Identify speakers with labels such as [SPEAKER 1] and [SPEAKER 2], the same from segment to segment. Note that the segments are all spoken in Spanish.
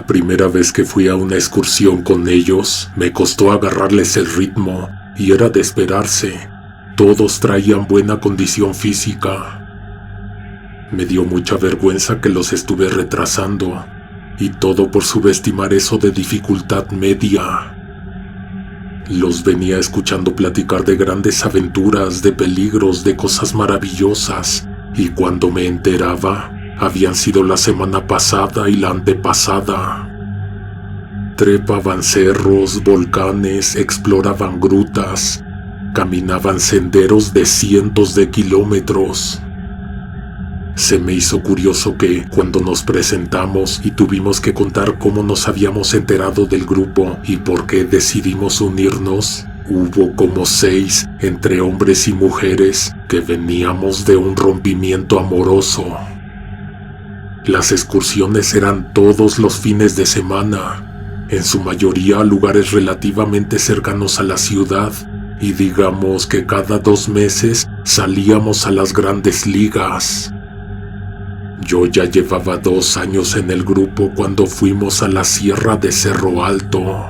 [SPEAKER 1] primera vez que fui a una excursión con ellos, me costó agarrarles el ritmo, y era de esperarse. Todos traían buena condición física. Me dio mucha vergüenza que los estuve retrasando, y todo por subestimar eso de dificultad media. Los venía escuchando platicar de grandes aventuras, de peligros, de cosas maravillosas, y cuando me enteraba, habían sido la semana pasada y la antepasada. Trepaban cerros, volcanes, exploraban grutas, caminaban senderos de cientos de kilómetros. Se me hizo curioso que, cuando nos presentamos y tuvimos que contar cómo nos habíamos enterado del grupo y por qué decidimos unirnos, hubo como 6 entre hombres y mujeres que veníamos de un rompimiento amoroso. Las excursiones eran todos los fines de semana, en su mayoría a lugares relativamente cercanos a la ciudad, y digamos que cada 2 meses salíamos a las grandes ligas. Yo ya llevaba 2 años en el grupo cuando fuimos a la Sierra de Cerro Alto.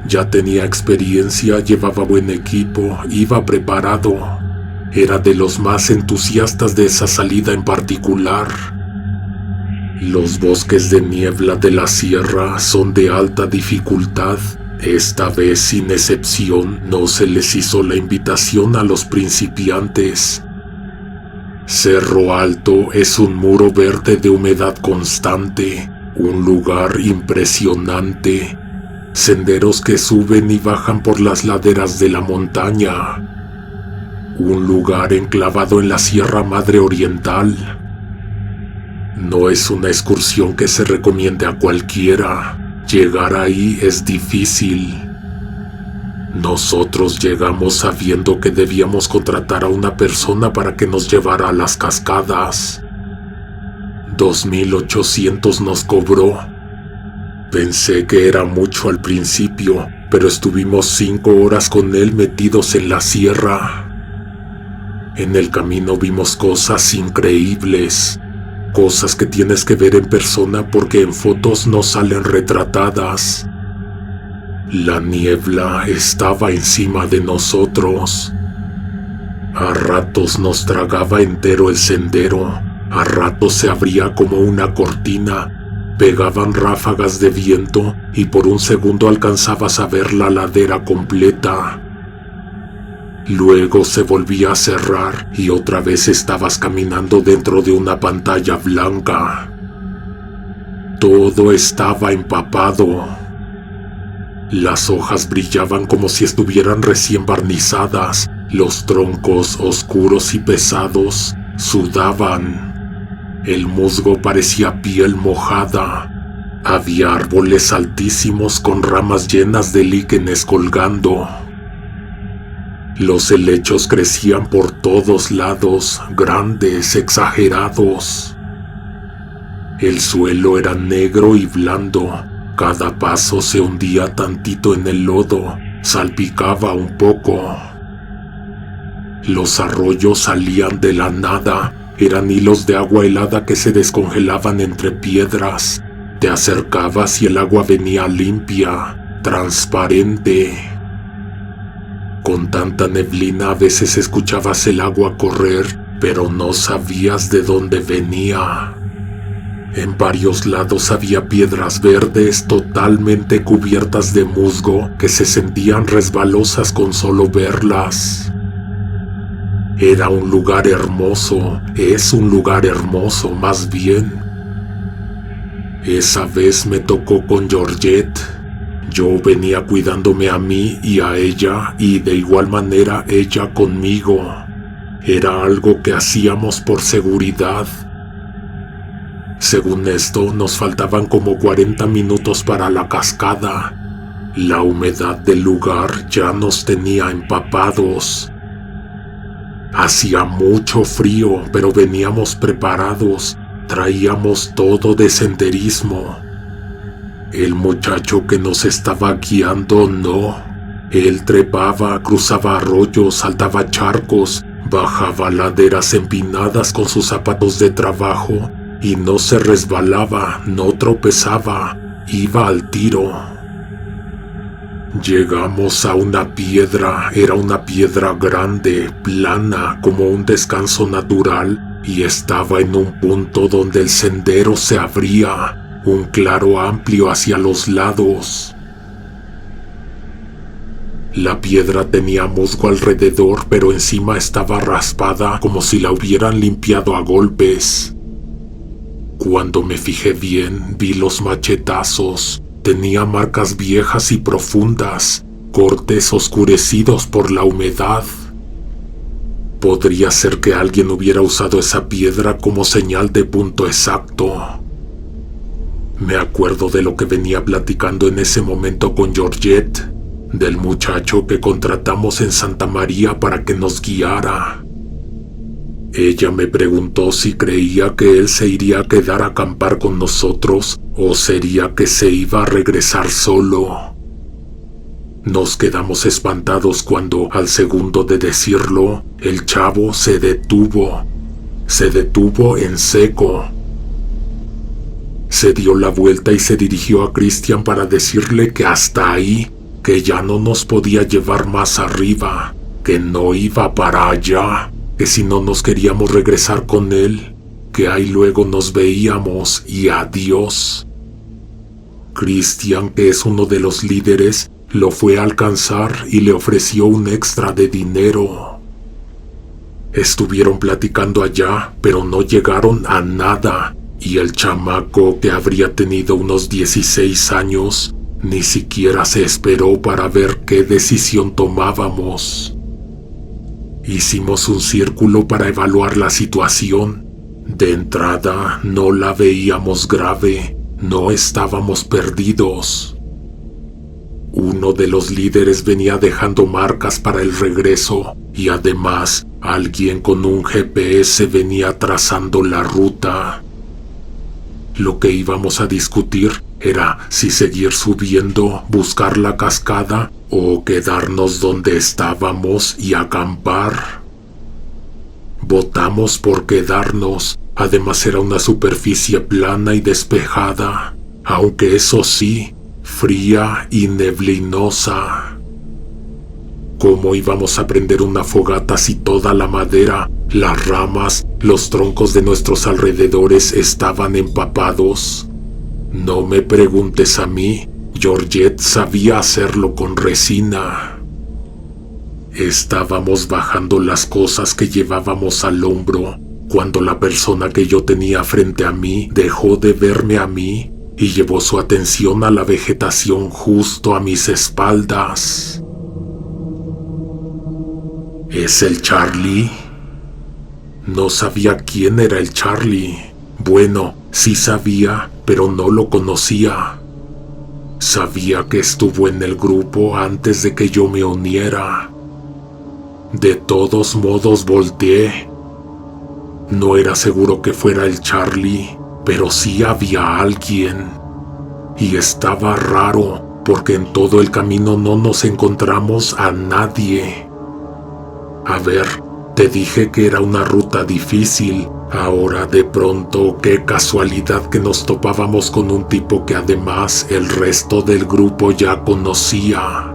[SPEAKER 1] Ya tenía experiencia, llevaba buen equipo, iba preparado. Era de los más entusiastas de esa salida en particular. Los bosques de niebla de la sierra son de alta dificultad. Esta vez, sin excepción, no se les hizo la invitación a los principiantes. Cerro Alto es un muro verde de humedad constante, un lugar impresionante, senderos que suben y bajan por las laderas de la montaña, un lugar enclavado en la Sierra Madre Oriental. No es una excursión que se recomiende a cualquiera, llegar ahí es difícil. Nosotros llegamos sabiendo que debíamos contratar a una persona para que nos llevara a las cascadas. 2,800 nos cobró. Pensé que era mucho al principio, pero estuvimos 5 horas con él metidos en la sierra. En el camino vimos cosas increíbles, cosas que tienes que ver en persona porque en fotos no salen retratadas. La niebla estaba encima de nosotros. A ratos nos tragaba entero el sendero, a ratos se abría como una cortina, pegaban ráfagas de viento y por un segundo alcanzabas a ver la ladera completa. Luego se volvía a cerrar y otra vez estabas caminando dentro de una pantalla blanca. Todo estaba empapado. Las hojas brillaban como si estuvieran recién barnizadas, los troncos oscuros y pesados sudaban. El musgo parecía piel mojada. Había árboles altísimos con ramas llenas de líquenes colgando. Los helechos crecían por todos lados, grandes, exagerados. El suelo era negro y blando. Cada paso se hundía tantito en el lodo, salpicaba un poco. Los arroyos salían de la nada, eran hilos de agua helada que se descongelaban entre piedras. Te acercabas y el agua venía limpia, transparente. Con tanta neblina a veces escuchabas el agua correr, pero no sabías de dónde venía. En varios lados había piedras verdes totalmente cubiertas de musgo que se sentían resbalosas con solo verlas. Era un lugar hermoso, es un lugar hermoso más bien. Esa vez me tocó con Georgette. Yo venía cuidándome a mí y a ella y de igual manera ella conmigo. Era algo que hacíamos por seguridad. Según esto, nos faltaban como 40 minutos para la cascada. La humedad del lugar ya nos tenía empapados. Hacía mucho frío, pero veníamos preparados. Traíamos todo de senderismo. El muchacho que nos estaba guiando no. Él trepaba, cruzaba arroyos, saltaba charcos, bajaba laderas empinadas con sus zapatos de trabajo Y no se resbalaba, no tropezaba, iba al tiro. Llegamos a una piedra, era una piedra grande, plana, como un descanso natural, y estaba en un punto donde el sendero se abría, un claro amplio hacia los lados. La piedra tenía musgo alrededor, pero encima estaba raspada como si la hubieran limpiado a golpes. Cuando me fijé bien, vi los machetazos. Tenía marcas viejas y profundas, cortes oscurecidos por la humedad. Podría ser que alguien hubiera usado esa piedra como señal de punto exacto. Me acuerdo de lo que venía platicando en ese momento con Georgette, del muchacho que contratamos en Santa María para que nos guiara. Ella me preguntó si creía que él se iría a quedar a acampar con nosotros o sería que se iba a regresar solo. Nos quedamos espantados cuando, al segundo de decirlo, el chavo se detuvo. Se detuvo en seco. Se dio la vuelta y se dirigió a Cristian para decirle que hasta ahí, que ya no nos podía llevar más arriba, que no iba para allá, que si no nos queríamos regresar con él, que ahí luego nos veíamos y adiós. Cristian, que es uno de los líderes, lo fue a alcanzar y le ofreció un extra de dinero. Estuvieron platicando allá, pero no llegaron a nada, y el chamaco, que habría tenido unos 16 años, ni siquiera se esperó para ver qué decisión tomábamos. Hicimos un círculo para evaluar la situación. De entrada, no la veíamos grave, no estábamos perdidos. Uno de los líderes venía dejando marcas para el regreso y además alguien con un GPS venía trazando la ruta. Lo que íbamos a discutir era si seguir subiendo, buscar la cascada o quedarnos donde estábamos y acampar. Votamos por quedarnos, además era una superficie plana y despejada, aunque eso sí, fría y neblinosa. ¿Cómo íbamos a prender una fogata si toda la madera, las ramas, los troncos de nuestros alrededores estaban empapados? No me preguntes a mí, Georgette sabía hacerlo con resina. Estábamos bajando las cosas que llevábamos al hombro, cuando la persona que yo tenía frente a mí dejó de verme a mí y llevó su atención a la vegetación justo a mis espaldas. ¿Es el Charlie? No sabía quién era el Charlie. Bueno, sí sabía, pero no lo conocía. Sabía que estuvo en el grupo antes de que yo me uniera. De todos modos volteé. No era seguro que fuera el Charlie, pero sí había alguien. Y estaba raro, porque en todo el camino no nos encontramos a nadie. A ver, te dije que era una ruta difícil. Ahora de pronto, qué casualidad que nos topábamos con un tipo que además el resto del grupo ya conocía.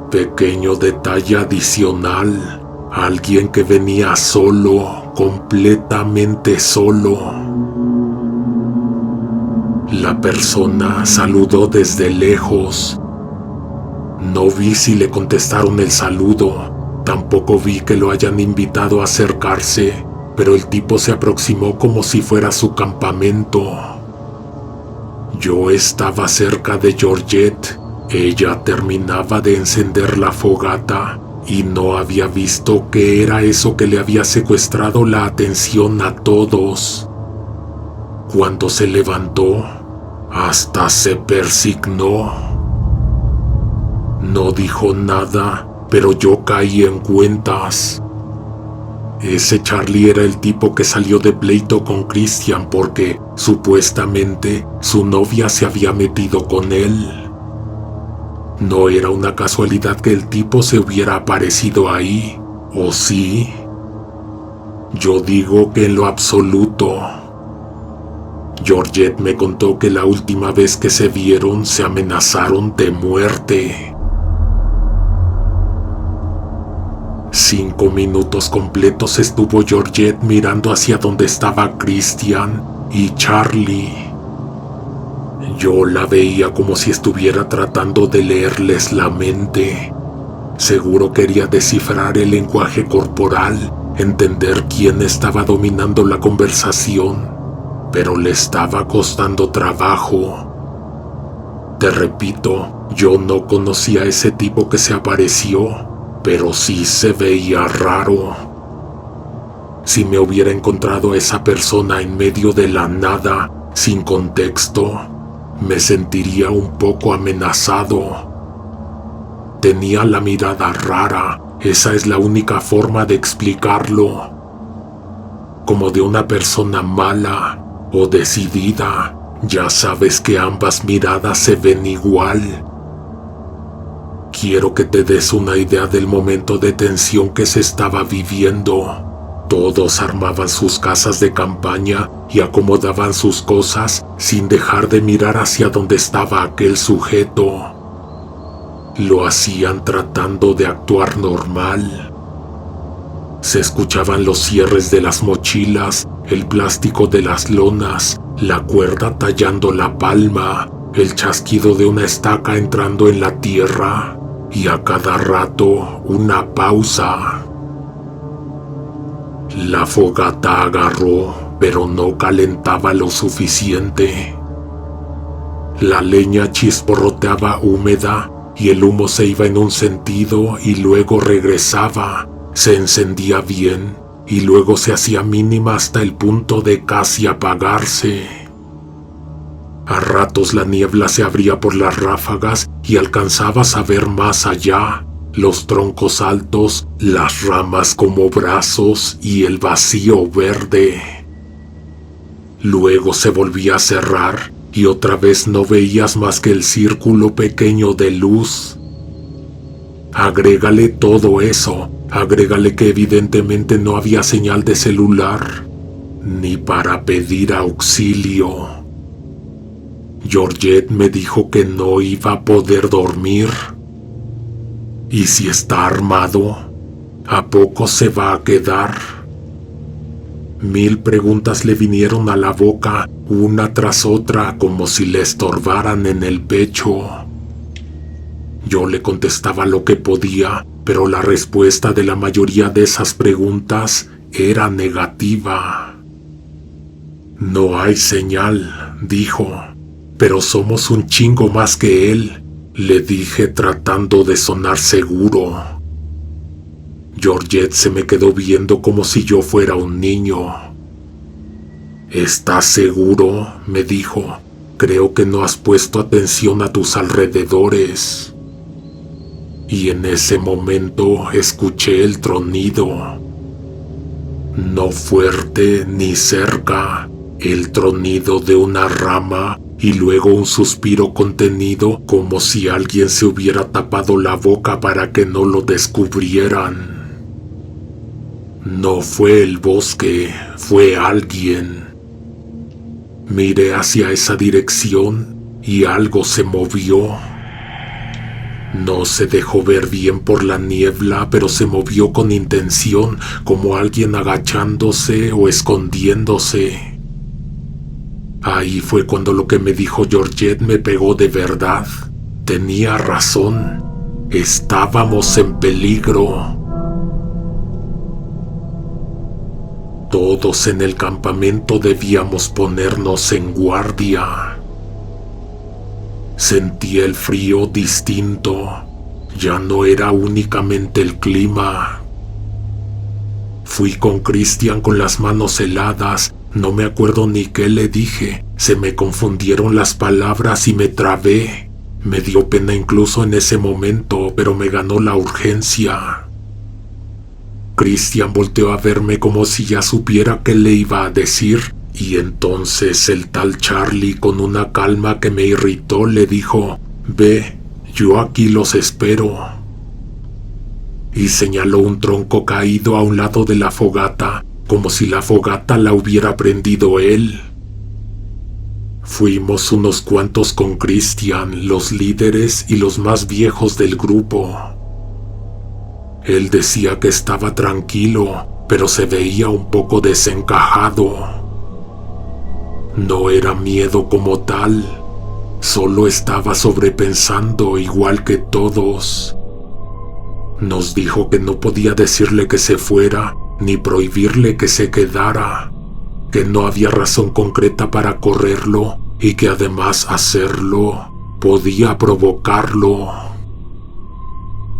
[SPEAKER 1] Pequeño detalle adicional, alguien que venía solo, completamente solo. La persona saludó desde lejos. No vi si le contestaron el saludo, tampoco vi que lo hayan invitado a acercarse, pero el tipo se aproximó como si fuera su campamento. Yo estaba cerca de Georgette. Ella terminaba de encender la fogata y no había visto qué era eso que le había secuestrado la atención a todos. Cuando se levantó, hasta se persignó. No dijo nada, pero yo caí en cuentas. Ese Charlie era el tipo que salió de pleito con Cristian porque, supuestamente, su novia se había metido con él. No era una casualidad que el tipo se hubiera aparecido ahí, ¿o sí? Yo digo que en lo absoluto. Georgette me contó que la última vez que se vieron se amenazaron de muerte. 5 minutos completos estuvo Georgette mirando hacia donde estaba Christian y Charlie. Yo la veía como si estuviera tratando de leerles la mente. Seguro quería descifrar el lenguaje corporal, entender quién estaba dominando la conversación, pero le estaba costando trabajo. Te repito, yo no conocía a ese tipo que se apareció, pero sí se veía raro. Si me hubiera encontrado a esa persona en medio de la nada, sin contexto, me sentiría un poco amenazado. Tenía la mirada rara, esa es la única forma de explicarlo. Como de una persona mala o decidida. Ya sabes que ambas miradas se ven igual. Quiero que te des una idea del momento de tensión que se estaba viviendo. Todos armaban sus casas de campaña y acomodaban sus cosas sin dejar de mirar hacia donde estaba aquel sujeto. Lo hacían tratando de actuar normal. Se escuchaban los cierres de las mochilas, el plástico de las lonas, la cuerda tallando la palma, el chasquido de una estaca entrando en la tierra y a cada rato una pausa. La fogata agarró, pero no calentaba lo suficiente. La leña chisporroteaba húmeda y el humo se iba en un sentido y luego regresaba, se encendía bien y luego se hacía mínima hasta el punto de casi apagarse. A ratos la niebla se abría por las ráfagas y alcanzabas a ver más allá, los troncos altos, las ramas como brazos y el vacío verde. Luego se volvía a cerrar y otra vez no veías más que el círculo pequeño de luz. Agrégale todo eso, agrégale que evidentemente no había señal de celular, ni para pedir auxilio. Georgette me dijo que no iba a poder dormir. ¿Y si está armado? ¿A poco se va a quedar? 1000 preguntas le vinieron a la boca, una tras otra, como si le estorbaran en el pecho. Yo le contestaba lo que podía, pero la respuesta de la mayoría de esas preguntas era negativa. No hay señal, dijo, pero somos un chingo más que él, le dije tratando de sonar seguro. Georgette se me quedó viendo como si yo fuera un niño. ¿Estás seguro?, me dijo. Creo que no has puesto atención a tus alrededores. Y en ese momento escuché el tronido. No fuerte ni cerca, el tronido de una rama y luego un suspiro contenido como si alguien se hubiera tapado la boca para que no lo descubrieran. No fue el bosque, fue alguien. Miré hacia esa dirección y algo se movió. No se dejó ver bien por la niebla, pero se movió con intención, como alguien agachándose o escondiéndose. Ahí fue cuando lo que me dijo Georgette me pegó de verdad. Tenía razón. Estábamos en peligro. Todos en el campamento debíamos ponernos en guardia. Sentí el frío distinto. Ya no era únicamente el clima. Fui con Christian con las manos heladas. No me acuerdo ni qué le dije. Se me confundieron las palabras y me trabé. Me dio pena incluso en ese momento, pero me ganó la urgencia. Christian volteó a verme como si ya supiera qué le iba a decir, y entonces el tal Charlie, con una calma que me irritó, le dijo: «Ve, yo aquí los espero». Y señaló un tronco caído a un lado de la fogata, como si la fogata la hubiera prendido él. Fuimos unos cuantos con Christian, los líderes y los más viejos del grupo. Él decía que estaba tranquilo, pero se veía un poco desencajado. No era miedo como tal, solo estaba sobrepensando igual que todos. Nos dijo que no podía decirle que se fuera, ni prohibirle que se quedara, que no había razón concreta para correrlo y que además hacerlo podía provocarlo.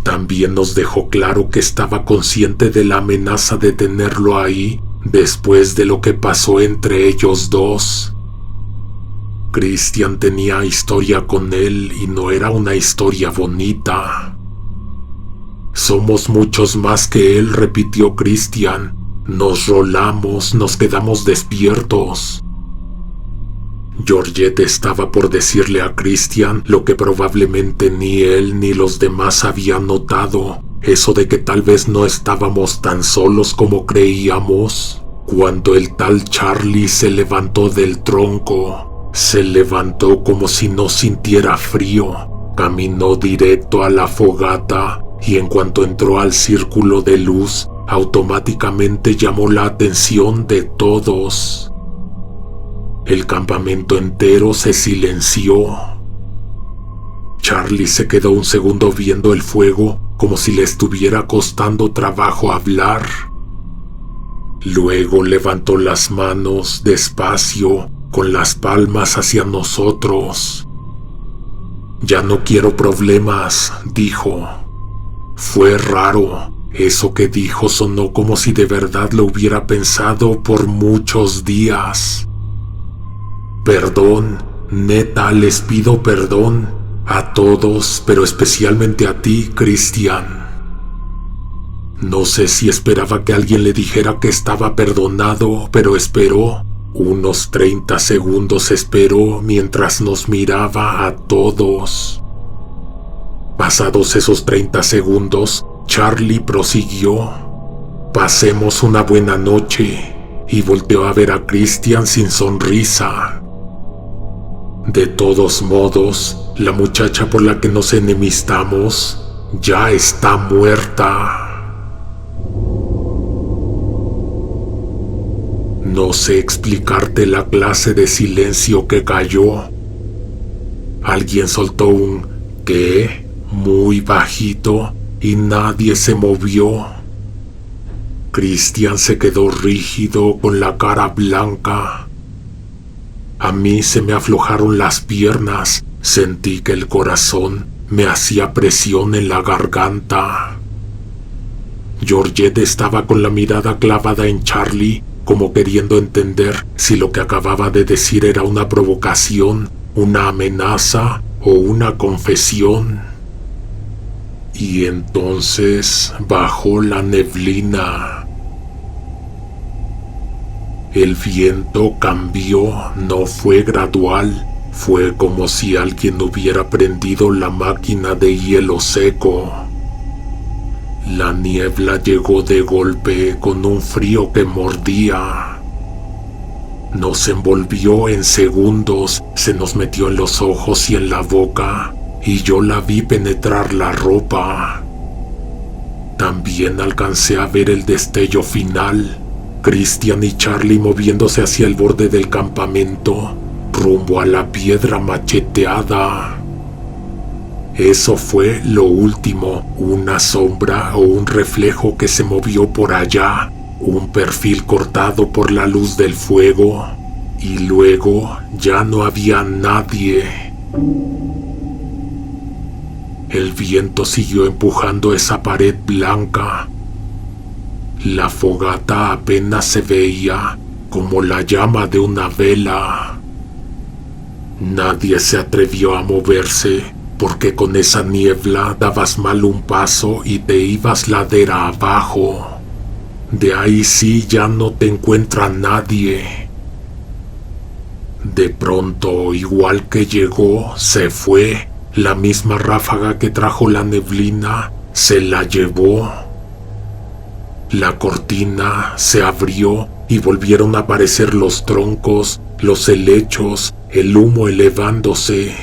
[SPEAKER 1] También nos dejó claro que estaba consciente de la amenaza de tenerlo ahí después de lo que pasó entre ellos dos. Christian tenía historia con él y no era una historia bonita. Somos muchos más que él, repitió Christian. Nos rolamos, nos quedamos despiertos. Georgette estaba por decirle a Christian lo que probablemente ni él ni los demás habían notado, eso de que tal vez no estábamos tan solos como creíamos, cuando el tal Charlie se levantó del tronco. Se levantó como si no sintiera frío, caminó directo a la fogata y en cuanto entró al círculo de luz, automáticamente llamó la atención de todos. El campamento entero se silenció. Charlie se quedó un segundo viendo el fuego como si le estuviera costando trabajo hablar. Luego levantó las manos despacio, con las palmas hacia nosotros. Ya no quiero problemas, dijo. Fue raro. Eso que dijo sonó como si de verdad lo hubiera pensado por muchos días. Perdón, neta, les pido perdón a todos, pero especialmente a ti, Christian. No sé si esperaba que alguien le dijera que estaba perdonado, pero esperó. Unos 30 segundos esperó mientras nos miraba a todos. Pasados esos 30 segundos, Charlie prosiguió. Pasemos una buena noche, y volteó a ver a Christian sin sonrisa. De todos modos, la muchacha por la que nos enemistamos ya está muerta. No sé explicarte la clase de silencio que cayó. Alguien soltó un ¿qué? Muy bajito y nadie se movió. Christian se quedó rígido con la cara blanca. A mí se me aflojaron las piernas, sentí que el corazón me hacía presión en la garganta. Georgette estaba con la mirada clavada en Charlie, como queriendo entender si lo que acababa de decir era una provocación, una amenaza o una confesión. Y entonces bajó la neblina. El viento cambió, no fue gradual, fue como si alguien hubiera prendido la máquina de hielo seco. La niebla llegó de golpe con un frío que mordía. Nos envolvió en segundos, se nos metió en los ojos y en la boca, y yo la vi penetrar la ropa. También alcancé a ver el destello final. Christian y Charlie moviéndose hacia el borde del campamento, rumbo a la piedra macheteada. Eso fue lo último, una sombra o un reflejo que se movió por allá, un perfil cortado por la luz del fuego, y luego ya no había nadie. El viento siguió empujando esa pared blanca. La fogata apenas se veía, como la llama de una vela. Nadie se atrevió a moverse, porque con esa niebla dabas mal un paso y te ibas ladera abajo. De ahí sí ya no te encuentra nadie. De pronto, igual que llegó, se fue. La misma ráfaga que trajo la neblina se la llevó. La cortina se abrió y volvieron a aparecer los troncos, los helechos, el humo elevándose.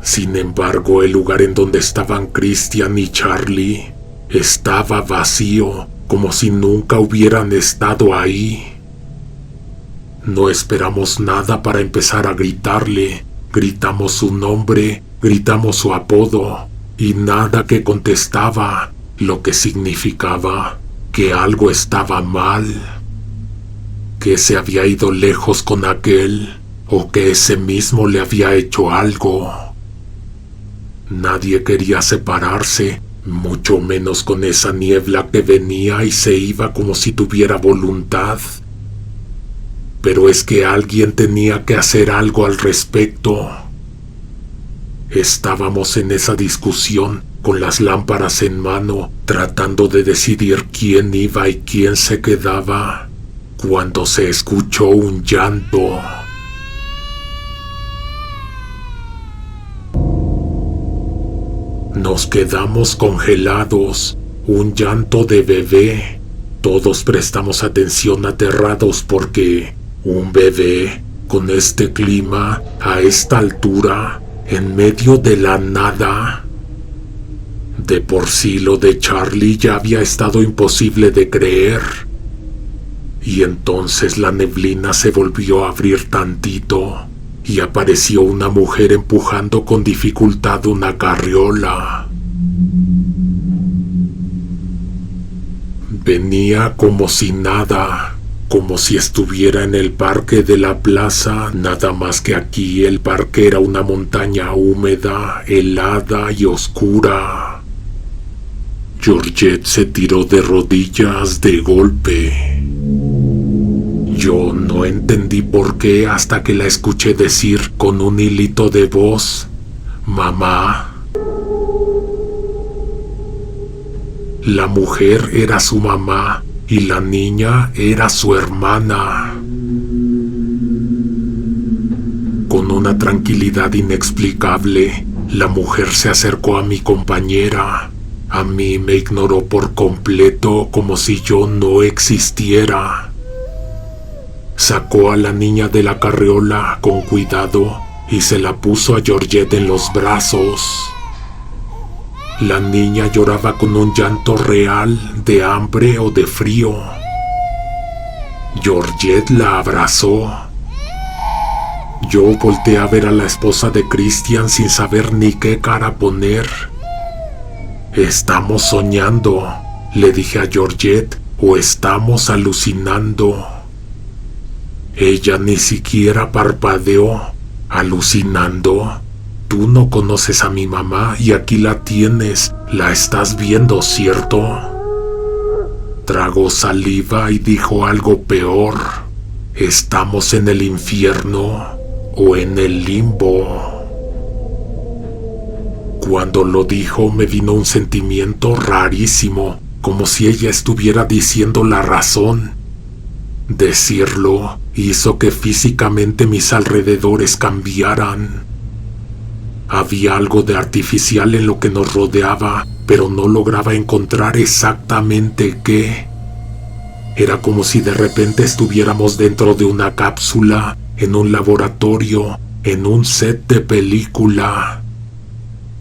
[SPEAKER 1] Sin embargo, el lugar en donde estaban Christian y Charlie estaba vacío, como si nunca hubieran estado ahí. No esperamos nada para empezar a gritarle. Gritamos su nombre, gritamos su apodo, y nada que contestaba, lo que significaba que algo estaba mal, que se había ido lejos con aquel, o que ese mismo le había hecho algo. Nadie quería separarse, mucho menos con esa niebla que venía y se iba como si tuviera voluntad. Pero es que alguien tenía que hacer algo al respecto. Estábamos en esa discusión con las lámparas en mano, tratando de decidir quién iba y quién se quedaba, cuando se escuchó un llanto. Nos quedamos congelados, un llanto de bebé. Todos prestamos atención aterrados porque un bebé con este clima, a esta altura, en medio de la nada. De por sí lo de Charlie ya había estado imposible de creer. Y entonces la neblina se volvió a abrir tantito y apareció una mujer empujando con dificultad una carriola. Venía como si nada, como si estuviera en el parque de la plaza, nada más que aquí el parque era una montaña húmeda, helada y oscura. Georgette se tiró de rodillas de golpe. Yo no entendí por qué hasta que la escuché decir con un hilito de voz, «Mamá». La mujer era su mamá y la niña era su hermana. Con una tranquilidad inexplicable, la mujer se acercó a mi compañera. A mí me ignoró por completo, como si yo no existiera. Sacó a la niña de la carriola con cuidado y se la puso a Georgette en los brazos. La niña lloraba con un llanto real de hambre o de frío. Georgette la abrazó. Yo volteé a ver a la esposa de Christian sin saber ni qué cara poner. «Estamos soñando», le dije a Georgette, «o estamos alucinando». Ella ni siquiera parpadeó. «¿Alucinando? Tú no conoces a mi mamá y aquí la tienes, la estás viendo, ¿cierto?». Tragó saliva y dijo algo peor. «¿Estamos en el infierno o en el limbo?». Cuando lo dijo me vino un sentimiento rarísimo, como si ella estuviera diciendo la razón. Decirlo hizo que físicamente mis alrededores cambiaran. Había algo de artificial en lo que nos rodeaba, pero no lograba encontrar exactamente qué. Era como si de repente estuviéramos dentro de una cápsula, en un laboratorio, en un set de película.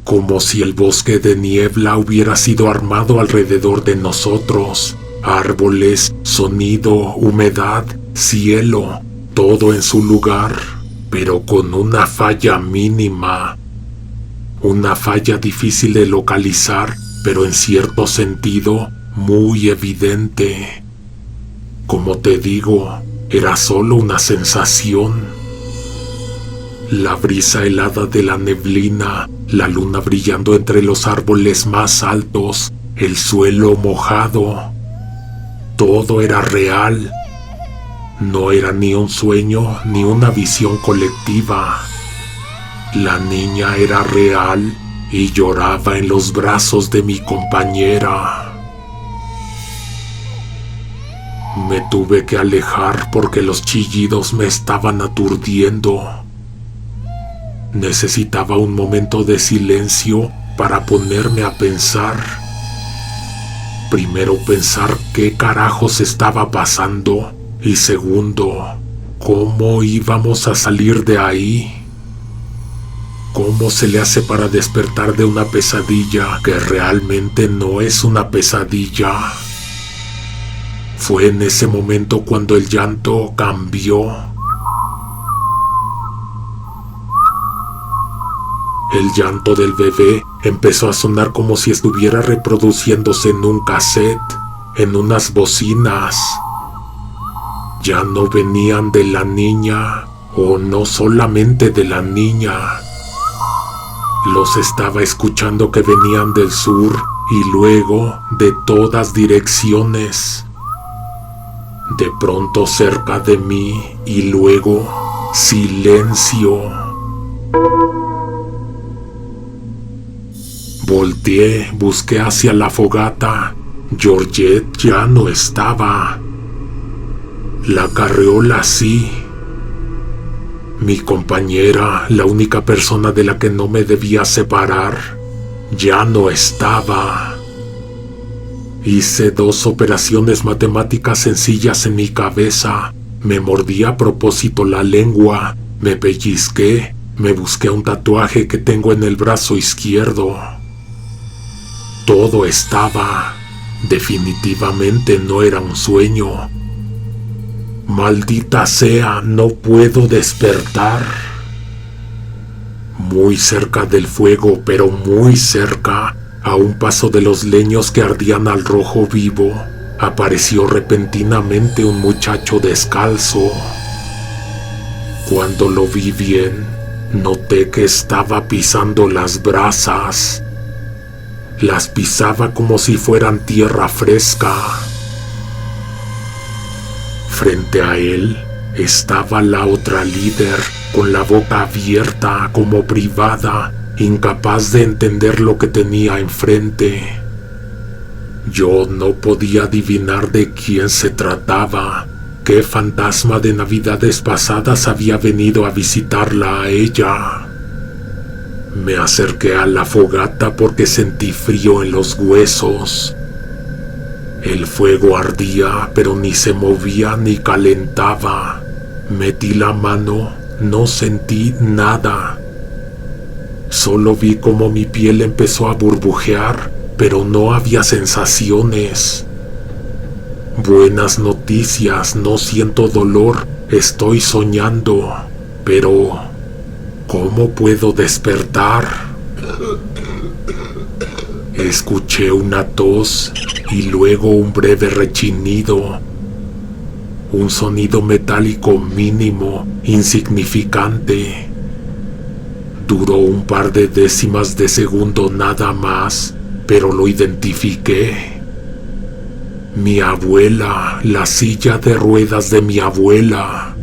[SPEAKER 1] Como si el bosque de niebla hubiera sido armado alrededor de nosotros. Árboles, sonido, humedad, cielo, todo en su lugar, pero con una falla mínima. Una falla difícil de localizar, pero en cierto sentido muy evidente. Como te digo, era solo una sensación. La brisa helada de la neblina, la luna brillando entre los árboles más altos, el suelo mojado. Todo era real. No era ni un sueño ni una visión colectiva. La niña era real y lloraba en los brazos de mi compañera. Me tuve que alejar porque los chillidos me estaban aturdiendo. Necesitaba un momento de silencio para ponerme a pensar. Primero pensar qué carajos estaba pasando y segundo, ¿Cómo íbamos a salir de ahí? ¿Cómo se le hace para despertar de una pesadilla que realmente no es una pesadilla? Fue en ese momento cuando el llanto cambió. El llanto del bebé empezó a sonar como si estuviera reproduciéndose en un cassette, en unas bocinas. Ya no venían de la niña, o no solamente de la niña. Los estaba escuchando que venían del sur y luego de todas direcciones. De pronto cerca de mí y luego silencio. Volteé, busqué hacia la fogata. Georgette ya no estaba. La carriola sí. Mi compañera, la única persona de la que no me debía separar, ya no estaba. Hice 2 operaciones matemáticas sencillas en mi cabeza. Me mordí a propósito la lengua, me pellizqué, me busqué un tatuaje que tengo en el brazo izquierdo. Todo estaba. Definitivamente no era un sueño. Maldita sea, no puedo despertar. Muy cerca del fuego, pero muy cerca, a un paso de los leños que ardían al rojo vivo, apareció repentinamente un muchacho descalzo. Cuando lo vi bien, noté que estaba pisando las brasas. Las pisaba como si fueran tierra fresca. Frente a él estaba la otra líder, con la boca abierta como privada, incapaz de entender lo que tenía enfrente. Yo no podía adivinar de quién se trataba, qué fantasma de navidades pasadas había venido a visitarla a ella. Me acerqué a la fogata porque sentí frío en los huesos. El fuego ardía, pero ni se movía ni calentaba. Metí la mano, no sentí nada. Solo vi cómo mi piel empezó a burbujear, pero no había sensaciones. Buenas noticias, no siento dolor, estoy soñando, pero ¿cómo puedo despertar? Escuché una tos y luego un breve rechinido. Un sonido metálico mínimo, insignificante. Duró un par de décimas de segundo nada más, pero lo identifiqué. Mi abuela, la silla de ruedas de mi abuela.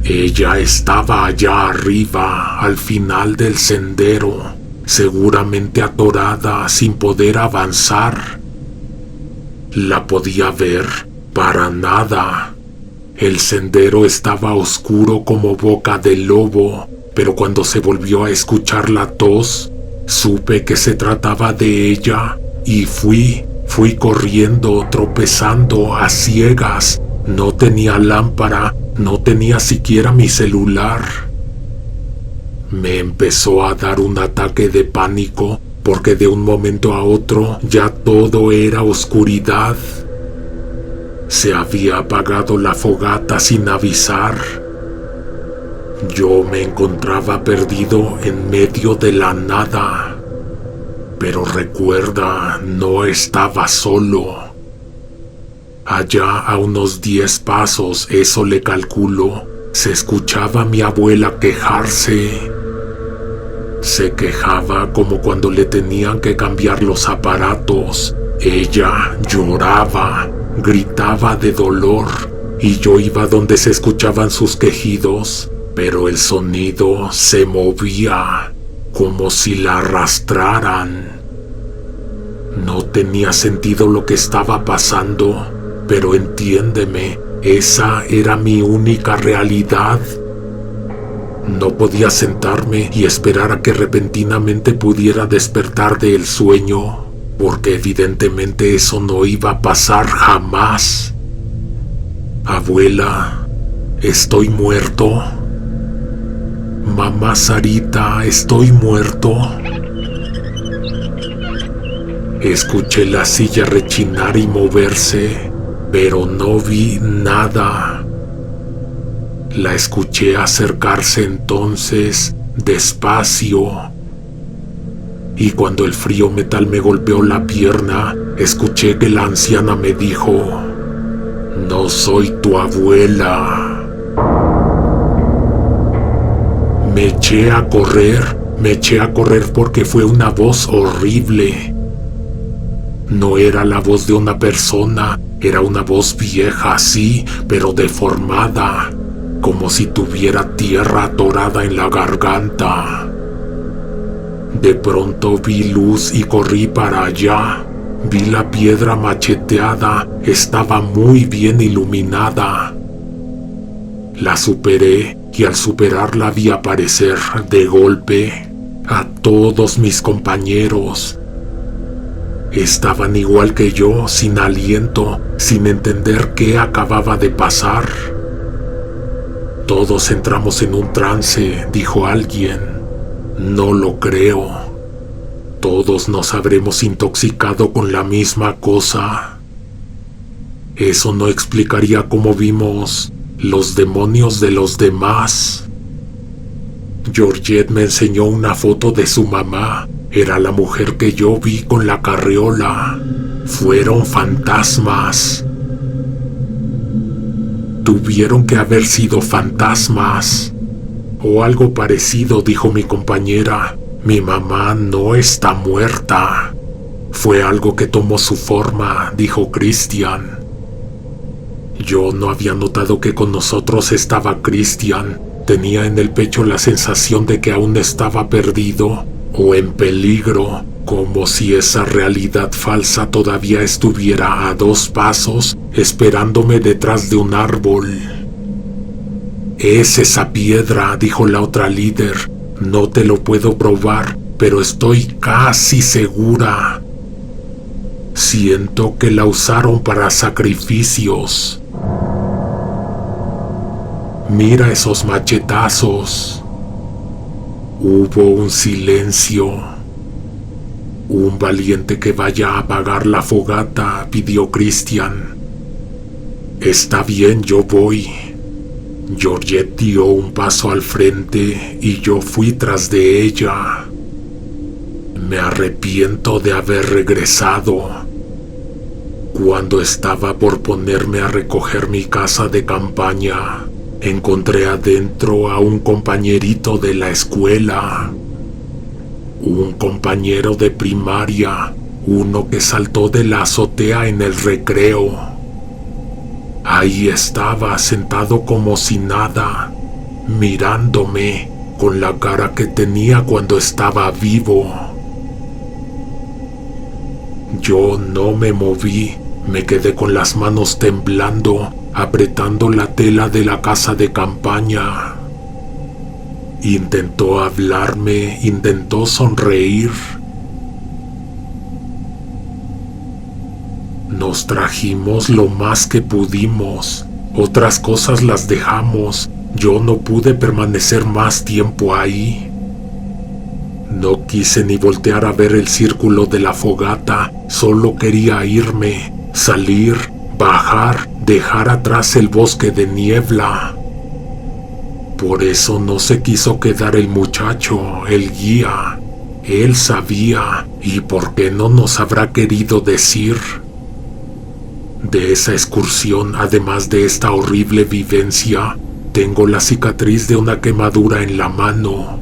[SPEAKER 1] Ella estaba allá arriba, al final del sendero, seguramente atorada, sin poder avanzar. La podía ver, para nada. El sendero estaba oscuro como boca de lobo, pero cuando se volvió a escuchar la tos, supe que se trataba de ella y fui corriendo, tropezando a ciegas. No tenía lámpara, no tenía siquiera mi celular. Me empezó a dar un ataque de pánico porque de un momento a otro ya todo era oscuridad. Se había apagado la fogata sin avisar. Yo me encontraba perdido en medio de la nada. Pero recuerda, no estaba solo. Allá a unos 10 pasos, eso le calculo, se escuchaba a mi abuela quejarse. Se quejaba como cuando le tenían que cambiar los aparatos. Ella lloraba, gritaba de dolor, y yo iba donde se escuchaban sus quejidos, pero el sonido se movía, como si la arrastraran. No tenía sentido lo que estaba pasando, pero entiéndeme, esa era mi única realidad. No podía sentarme y esperar a que repentinamente pudiera despertar del sueño, porque evidentemente eso no iba a pasar jamás. Abuela, ¿Estoy muerto? Mamá Sarita, ¿estoy muerto? Escuché la silla rechinar y moverse, pero no vi nada. La escuché acercarse entonces, despacio. Y cuando el frío metal me golpeó la pierna, escuché que la anciana me dijo: «No soy tu abuela». Me eché a correr porque fue una voz horrible. No era la voz de una persona, era una voz vieja, sí, pero deformada, como si tuviera tierra atorada en la garganta. De pronto vi luz y corrí para allá. Vi la piedra macheteada, estaba muy bien iluminada. La superé y al superarla vi aparecer de golpe a todos mis compañeros. Estaban igual que yo, sin aliento, sin entender qué acababa de pasar. «Todos entramos en un trance», dijo alguien. «No lo creo. Todos nos habremos intoxicado con la misma cosa. Eso no explicaría cómo vimos los demonios de los demás». Georgette me enseñó una foto de su mamá. Era la mujer que yo vi con la carriola. Fueron fantasmas. Tuvieron que haber sido fantasmas. O algo parecido, dijo mi compañera. Mi mamá no está muerta. Fue algo que tomó su forma, dijo Christian. Yo no había notado que con nosotros estaba Christian. Tenía en el pecho la sensación de que aún estaba perdido o en peligro, como si esa realidad falsa todavía estuviera a 2 pasos esperándome detrás de un árbol. «Es esa piedra», dijo la otra líder. «No te lo puedo probar, pero estoy casi segura. Siento que la usaron para sacrificios. Mira esos machetazos». Hubo un silencio. «Un valiente que vaya a apagar la fogata», pidió Christian. «Está bien, yo voy». Georgette dio un paso al frente y yo fui tras de ella. Me arrepiento de haber regresado. Cuando estaba por ponerme a recoger mi casa de campaña, encontré adentro a un compañerito de la escuela. Un compañero de primaria, uno que saltó de la azotea en el recreo. Ahí estaba, sentado como si nada, mirándome con la cara que tenía cuando estaba vivo. Yo no me moví, me quedé con las manos temblando, apretando la tela de la casa de campaña. Intentó hablarme, intentó sonreír. Nos trajimos lo más que pudimos, otras cosas las dejamos. Yo no pude permanecer más tiempo ahí. No quise ni voltear a ver el círculo de la fogata, solo quería irme, salir, bajar, dejar atrás el bosque de niebla. Por eso no se quiso quedar el muchacho, el guía. Él sabía, y por qué no nos habrá querido decir. De esa excursión, además de esta horrible vivencia, tengo la cicatriz de una quemadura en la mano.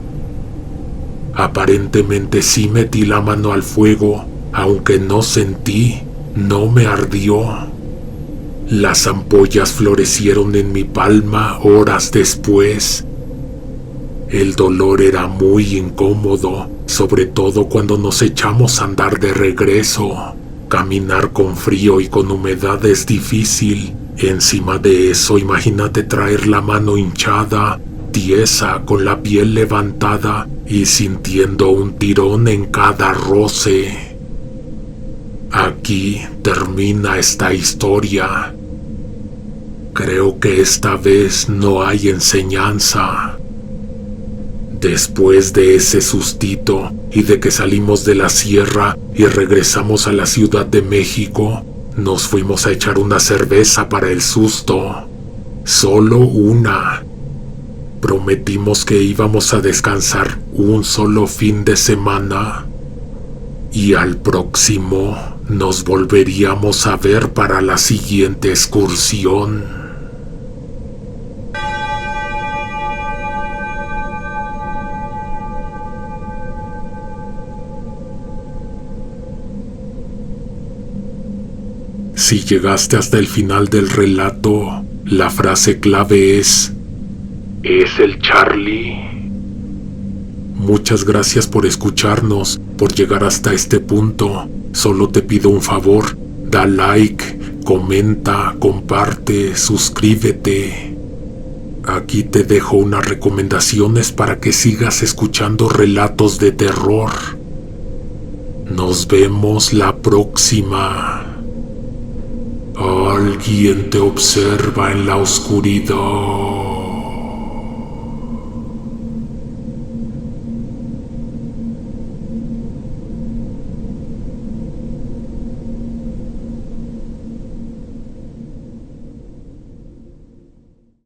[SPEAKER 1] Aparentemente sí metí la mano al fuego, aunque no sentí, no me ardió. Las ampollas florecieron en mi palma horas después. El dolor era muy incómodo, sobre todo cuando nos echamos a andar de regreso. Caminar con frío y con humedad es difícil. Encima de eso, imagínate traer la mano hinchada, tiesa, con la piel levantada y sintiendo un tirón en cada roce. Aquí termina esta historia. Creo que esta vez no hay enseñanza. Después de ese sustito y de que salimos de la sierra y regresamos a la Ciudad de México, nos fuimos a echar una cerveza para el susto. Solo una. Prometimos que íbamos a descansar un solo fin de semana y al próximo nos volveríamos a ver para la siguiente excursión. Si llegaste hasta el final del relato, la frase clave es el Charlie. Muchas gracias por escucharnos, por llegar hasta este punto. Solo te pido un favor, da like, comenta, comparte, suscríbete. Aquí te dejo unas recomendaciones para que sigas escuchando relatos de terror. Nos vemos la próxima. Alguien te observa en la oscuridad.